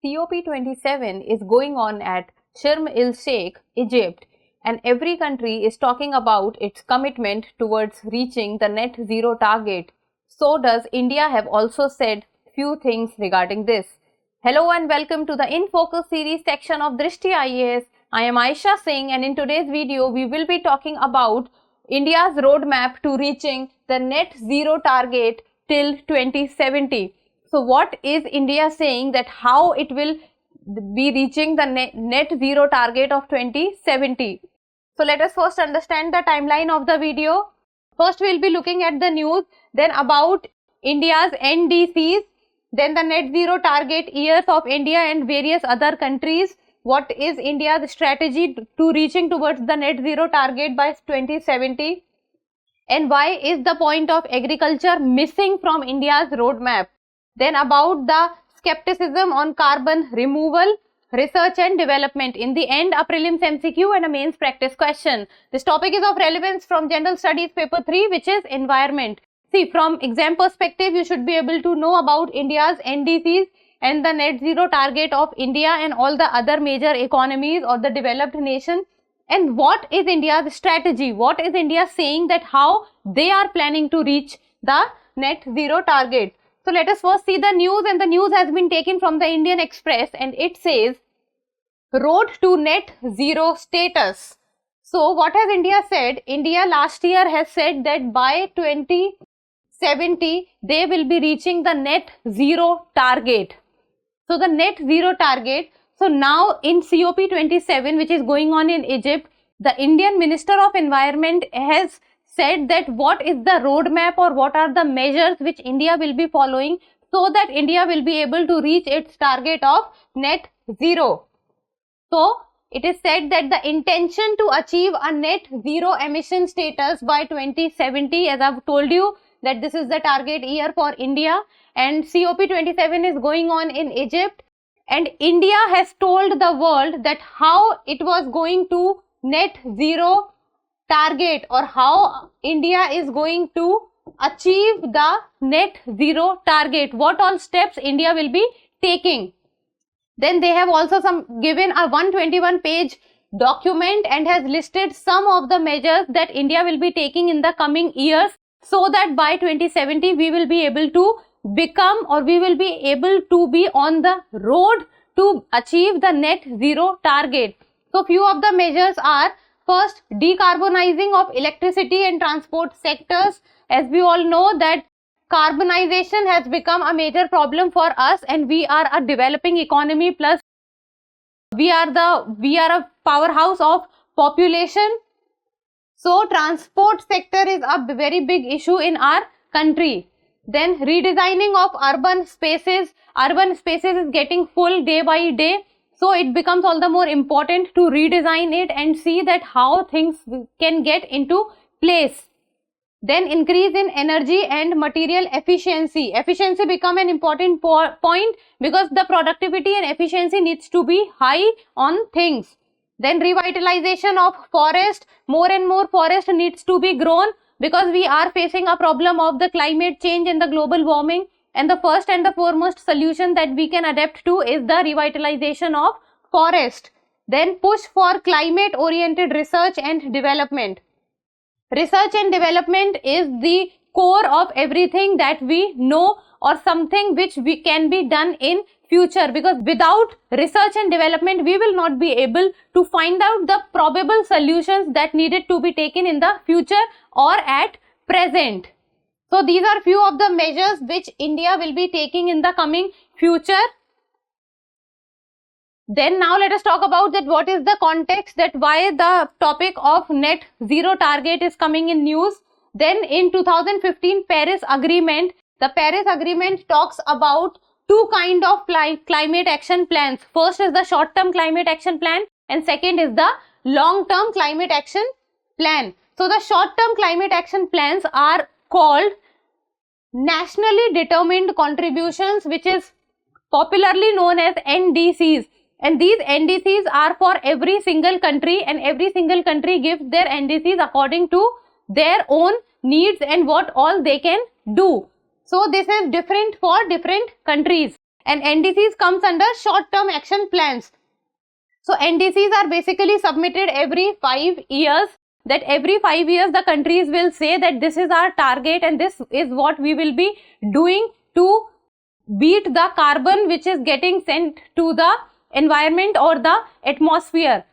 COP27 is going on at Sharm el-Sheikh, Egypt, and every country is talking about its commitment towards reaching the net zero target. So does India have also said few things regarding this. Hello and welcome to the In Focus series section of Drishti IAS. I am Aisha Singh, and in today's video we will be talking about India's roadmap to reaching the net zero target till 2070. So what is India saying that how it will be reaching the net zero target of 2070? So let us first understand the timeline of the video. First we will be looking at the news, then about India's NDCs, then the net zero target years of India and various other countries. What is India's strategy to reaching towards the net zero target by 2070? And why is the point of agriculture missing from India's roadmap? Then about the skepticism on carbon removal, research and development. In the end, a prelims MCQ and a mains practice question. This topic is of relevance from General Studies paper 3, which is environment. See, from exam perspective, you should be able to know about India's NDCs and the net zero target of India and all the other major economies or the developed nation. And what is India's strategy? What is India saying that how they are planning to reach the net zero target? So let us first see the news, and the news has been taken from the Indian Express, and it says road to net zero status. So what has India said? India last year has said that by 2070 they will be reaching the net zero target. So the net zero target. So now in COP27, which is going on in Egypt, the Indian Minister of Environment has said that what is the roadmap or what are the measures which India will be following so that India will be able to reach its target of net zero. So it is said that the intention to achieve a net zero emission status by 2070, as I have told you that this is the target year for India, and COP27 is going on in Egypt, and India has told the world that how it was going to net zero target or how India is going to achieve the net zero target, what all steps India will be taking. Then they have also given a 121 page document and has listed some of the measures that India will be taking in the coming years so that by 2070 we will be able to become or we will be able to be on the road to achieve the net zero target. So few of the measures are: first, decarbonizing of electricity and transport sectors. As we all know that carbonization has become a major problem for us, and we are a developing economy, plus we are a powerhouse of population. So transport sector is a very big issue in our country. Then redesigning of urban spaces. Urban spaces is getting full day by day. So it becomes all the more important to redesign it and see that how things can get into place. Then increase in energy and material efficiency. Efficiency become an important point because the productivity and efficiency needs to be high on things. Then revitalization of forest. More and more forest needs to be grown because we are facing a problem of the climate change and the global warming. And the first and the foremost solution that we can adapt to is the revitalization of forest. Then push for climate oriented research and development. Research and development is the core of everything that we know or something which we can be done in future, because without research and development we will not be able to find out the probable solutions that needed to be taken in the future or at present. So these are few of the measures which India will be taking in the coming future. Then now let us talk about that what is the context, that why the topic of net zero target is coming in news. Then in 2015 Paris Agreement, the Paris Agreement talks about two kind of climate action plans. First is the short term climate action plan and second is the long term climate action plan. So the short term climate action plans are called nationally determined contributions, which is popularly known as NDCs, and these NDCs are for every single country, and every single country gives their NDCs according to their own needs and what all they can do. So this is different for different countries. and NDCs comes under short-term action plans. So NDCs are basically submitted every 5 years, that every 5 years the countries will say that this is our target and this is what we will be doing to beat the carbon which is getting sent to the environment or the atmosphere.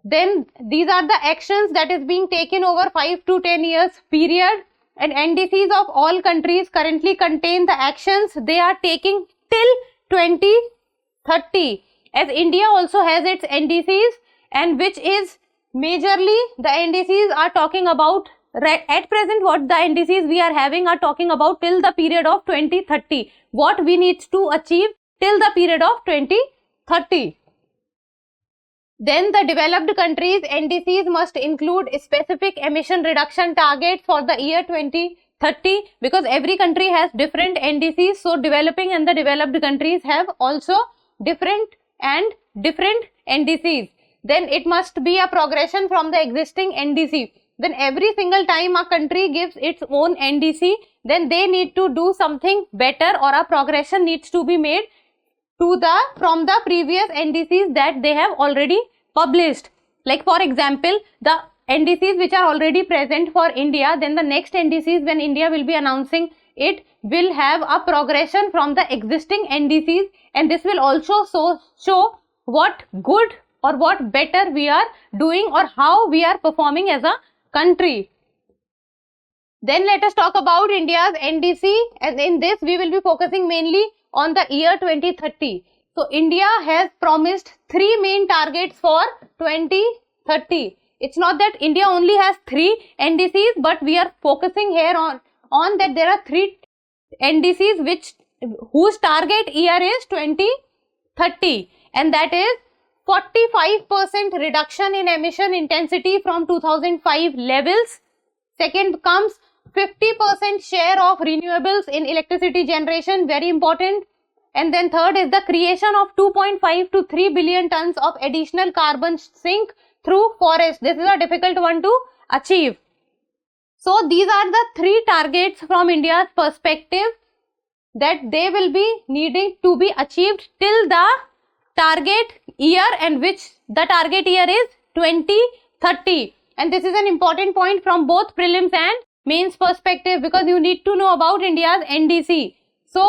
Then these are the actions that is being taken over 5 to 10 years period, and NDCs of all countries currently contain the actions they are taking till 2030, as India also has its NDCs, and which is majorly the NDCs are talking about at present. What the NDCs we are having are talking about till the period of 2030, what we need to achieve till the period of 2030. Then the developed countries NDCs must include specific emission reduction targets for the year 2030, because every country has different NDCs. So developing and the developed countries have also different NDCs. Then it must be a progression from the existing NDC. Then every single time a country gives its own NDC, then they need to do something better, or a progression needs to be made from the previous NDCs that they have already published. Like for example, the NDCs which are already present for India, then the next NDCs when India will be announcing it will have a progression from the existing NDCs, and this will also show what good or what better we are doing or how we are performing as a country. Then let us talk about India's NDC, and in this we will be focusing mainly on the year 2030. So India has promised 3 main targets for 2030. It's not that India only has 3 NDCs, but we are focusing here on that there are 3 NDCs whose target year is 2030, and that is 45% reduction in emission intensity from 2005 levels. Second comes 50% share of renewables in electricity generation, very important. And then third is the creation of 2.5 to 3 billion tons of additional carbon sink through forest. This is a difficult one to achieve. So these are the 3 targets from India's perspective that they will be needing to be achieved till the target year, and which the target year is 2030. And this is an important point from both prelims and mains perspective, because you need to know about India's NDC. So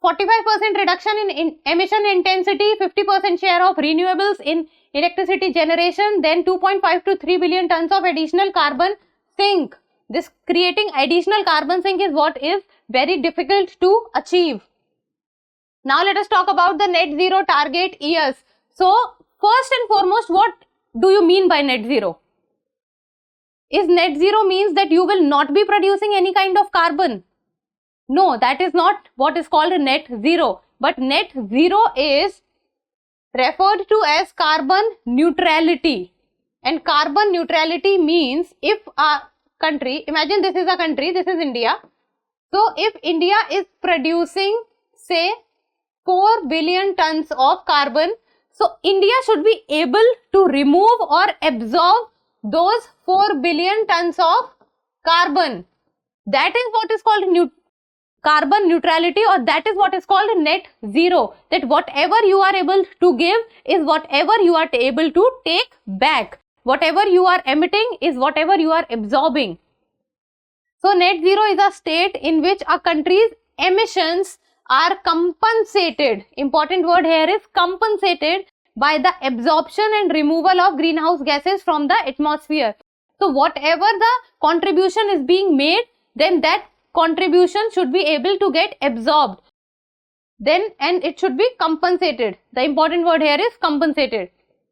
45% reduction in emission intensity, 50% share of renewables in electricity generation, then 2.5 to 3 billion tons of additional carbon sink. This creating additional carbon sink is what is very difficult to achieve. Now let us talk about the net zero target years. So first and foremost, what do you mean by net zero? Is net zero means that you will not be producing any kind of carbon? No, that is not what is called net zero. But net zero is referred to as carbon neutrality. And carbon neutrality means if a country, imagine this is a country, this is India. So if India is producing say 4 billion tons of carbon, so India should be able to remove or absorb those 4 billion tons of carbon. That is what is called carbon neutrality, or that is what is called net zero. That whatever you are able to give is whatever you are able to take back. Whatever you are emitting is whatever you are absorbing. So net zero is a state in which a country's emissions are compensated. Important word here is compensated by the absorption and removal of greenhouse gases from the atmosphere. So whatever the contribution is being made, then that contribution should be able to get absorbed. Then and it should be compensated. The important word here is compensated.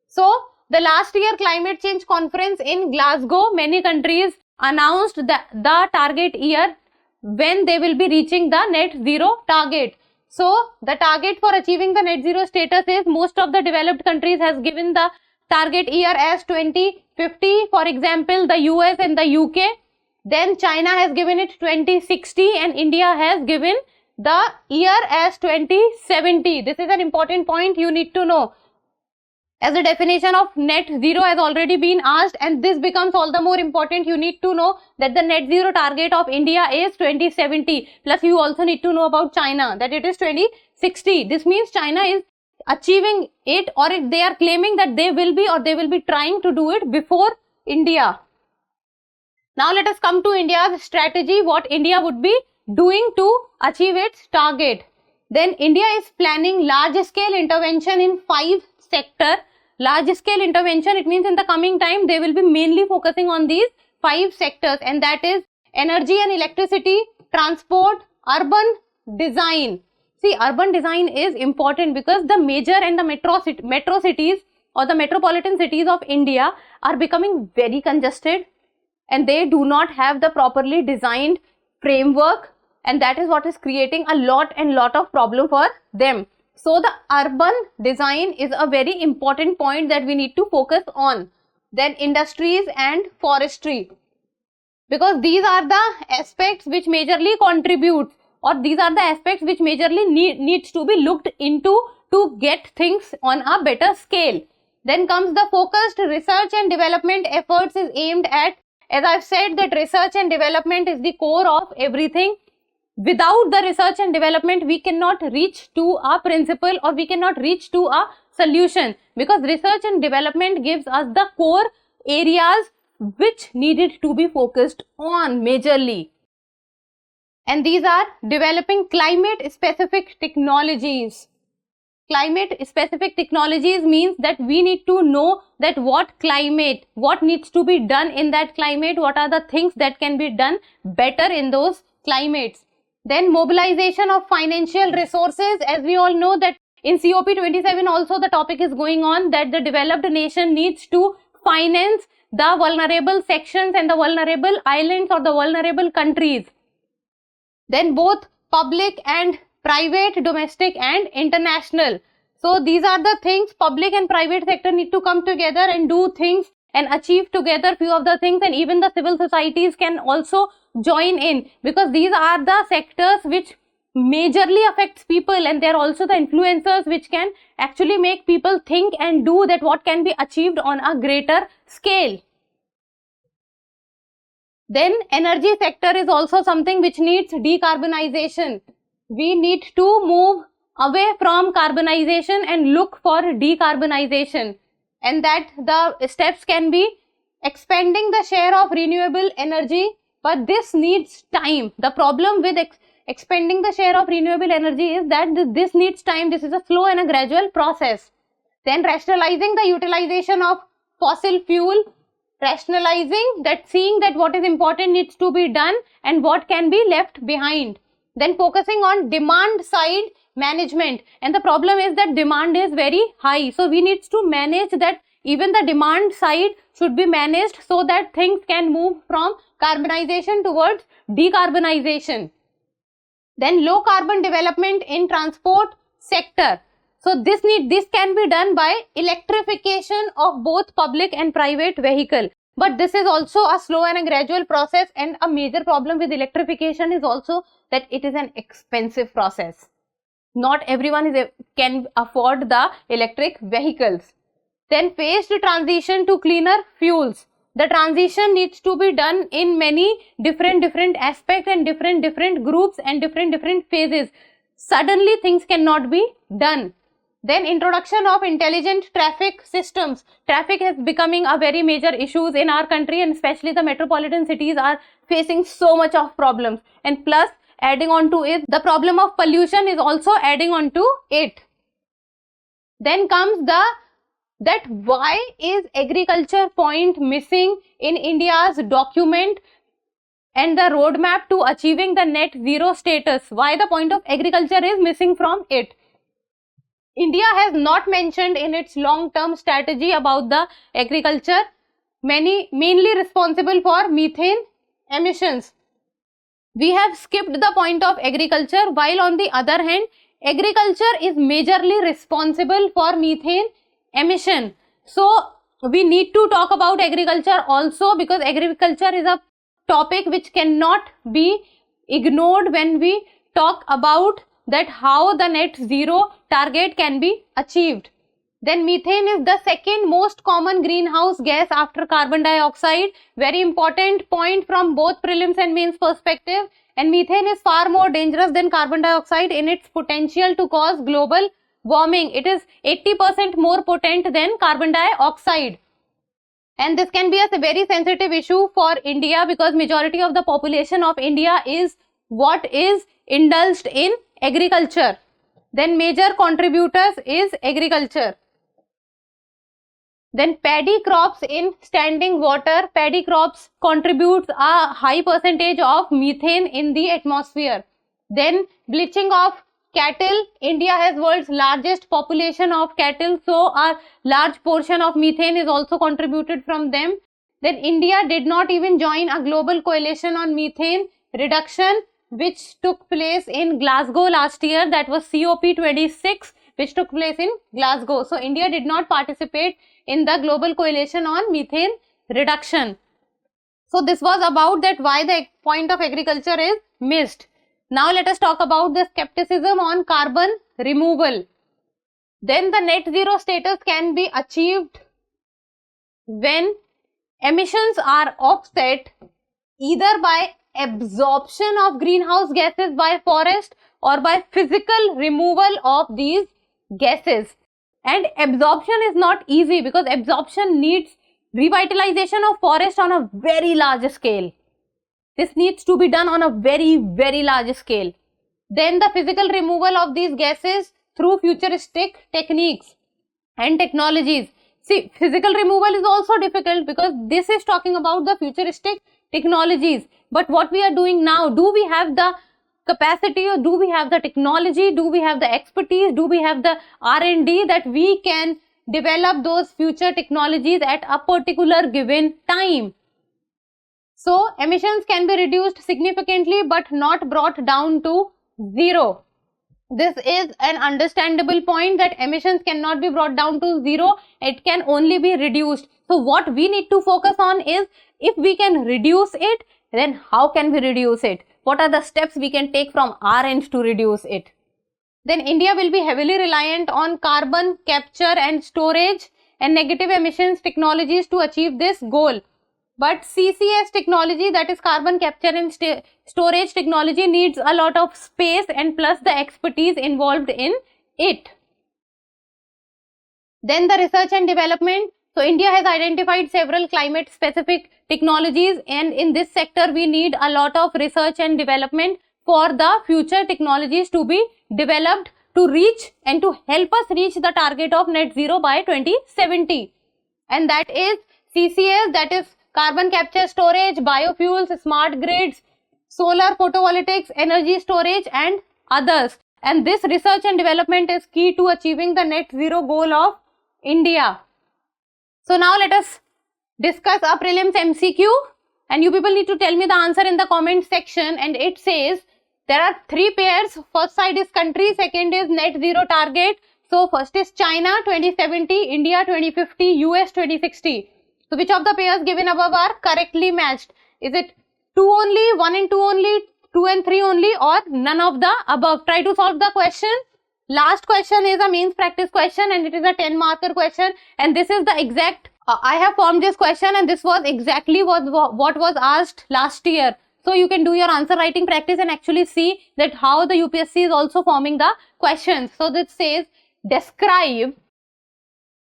So the last year climate change conference in Glasgow, many countries announced the target year when they will be reaching the net zero target. So the target for achieving the net zero status is, most of the developed countries has given the target year as 2050. For example, the US and the UK. Then China has given it 2060 and India has given the year as 2070. This is an important point you need to know. As a definition of net zero has already been asked, and this becomes all the more important. You need to know that the net zero target of India is 2070, plus you also need to know about China, that it is 2060. This means China is achieving it, or they are claiming that they will be trying to do it before India. Now let us come to India's strategy, what India would be doing to achieve its target. Then India is planning large scale intervention in 5 sectors. Large scale intervention, it means in the coming time they will be mainly focusing on these 5 sectors, and that is energy and electricity, transport, urban design. See, urban design is important because the major and the metro cities or the metropolitan cities of India are becoming very congested, and they do not have the properly designed framework, and that is what is creating a lot of problem for them. So the urban design is a very important point that we need to focus on. Then industries and forestry, because these are the aspects which majorly contribute, or these are the aspects which majorly needs to be looked into to get things on a better scale. Then comes the focused research and development efforts is aimed at, as I've said, that research and development is the core of everything. Without the research and development, we cannot reach to a principle, or we cannot reach to a solution, because research and development gives us the core areas which needed to be focused on majorly. And these are developing climate specific technologies. Climate specific technologies means that we need to know that what needs to be done in that climate, what are the things that can be done better in those climates. Then mobilization of financial resources, as we all know that in COP27 also the topic is going on, that the developed nation needs to finance the vulnerable sections and the vulnerable islands or the vulnerable countries. Then both public and private, domestic and international. So these are the things, public and private sector need to come together and do things and achieve together few of the things, and even the civil societies can also join in, because these are the sectors which majorly affects people, and they are also the influencers which can actually make people think and do that what can be achieved on a greater scale. Then energy sector is also something which needs decarbonization. We need to move away from carbonization and look for decarbonization, and that the steps can be expanding the share of renewable energy, but this needs time. The problem with expanding the share of renewable energy is that this needs time. This is a slow and a gradual process. Then rationalizing the utilization of fossil fuel, rationalizing that, seeing that what is important needs to be done and what can be left behind. Then focusing on demand side management, and the problem is that demand is very high, so we need to manage that. Even the demand side should be managed so that things can move from carbonization towards decarbonization. Then low carbon development in transport sector. So this can be done by electrification of both public and private vehicle. But this is also a slow and a gradual process, and a major problem with electrification is also that it is an expensive process. Not everyone can afford the electric vehicles. Then phased transition to cleaner fuels. The transition needs to be done in many different aspects and different groups and different phases. Suddenly things cannot be done. Then introduction of intelligent traffic systems. Traffic is becoming a very major issue in our country, and especially the metropolitan cities are facing so much of problems, and plus adding on to it, the problem of pollution is also adding on to it. Then comes that why is agriculture point missing in India's document and the roadmap to achieving the net zero status? Why the point of agriculture is missing from it? India has not mentioned in its long-term strategy about the agriculture, mainly responsible for methane emissions. We have skipped the point of agriculture, while on the other hand, agriculture is majorly responsible for methane emission. So we need to talk about agriculture also, because agriculture is a topic which cannot be ignored when we talk about that how the net zero target can be achieved. Then methane is the second most common greenhouse gas after carbon dioxide. Very important point from both prelims and mains perspective. And methane is far more dangerous than carbon dioxide in its potential to cause global warming. It is 80% more potent than carbon dioxide. And this can be a very sensitive issue for India because majority of the population of India is what is indulged in agriculture. Then major contributors is agriculture. Then paddy crops in standing water. Paddy crops contributes a high percentage of methane in the atmosphere. Then bleaching of cattle. India has world's largest population of cattle, so a large portion of methane is also contributed from them. Then India did not even join a global coalition on methane reduction which took place in Glasgow last year. That was COP26 which took place in Glasgow. So India did not participate in the global coalition on methane reduction. So this was about that why the point of agriculture is missed. Now let us talk about the skepticism on carbon removal. Then the net zero status can be achieved when emissions are offset either by absorption of greenhouse gases by forest or by physical removal of these gases. And absorption is not easy because absorption needs revitalization of forest on a very large scale. This needs to be done on a very large scale. Then the physical removal of these gases through futuristic techniques and technologies. See, physical removal is also difficult because this is talking about the futuristic technologies. But what we are doing now, do we have the capacity or do we have the technology, do we have the expertise, do we have the R&D that we can develop those future technologies at a particular given time? So emissions can be reduced significantly but not brought down to zero. This is an understandable point that emissions cannot be brought down to zero, it can only be reduced. So what we need to focus on is if we can reduce it, then how can we reduce it? What are the steps we can take from our end to reduce it? Then India will be heavily reliant on carbon capture and storage and negative emissions technologies to achieve this goal. But CCS technology, that is carbon capture and storage technology, needs a lot of space and plus the expertise involved in it. Then the research and development. So India has identified several climate specific technologies and in this sector we need a lot of research and development for the future technologies to be developed to reach and to help us reach the target of net zero by 2070. And that is CCS, that is carbon capture storage, biofuels, smart grids, solar photovoltaics, energy storage and others. And this research and development is key to achieving the net zero goal of India. So now let us discuss a prelims MCQ and you people need to tell me the answer in the comment section. And it says there are three pairs. First side is country, second is net zero target. So first is China 2070, India 2050, US 2060. So which of the pairs given above are correctly matched? Is it 2 only, 1 and 2 only, 2 and 3 only, or none of the above? Try to solve the question. Last question is a mains practice question and it is a 10 marker question and this is the exact, I have formed this question and this was exactly what was asked last year. So you can do your answer writing practice and actually see that how the UPSC is also forming the questions. So this says describe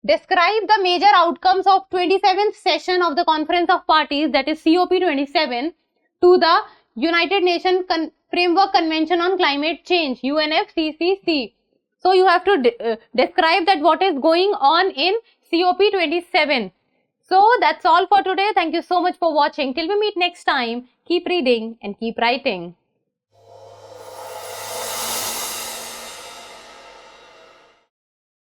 the major outcomes of 27th session of the Conference of Parties, that is COP27, to the United Nations Framework Convention on Climate Change, UNFCCC. So you have to describe that what is going on in COP27. So that's all for today. Thank you so much for watching. Till we meet next time, keep reading and keep writing.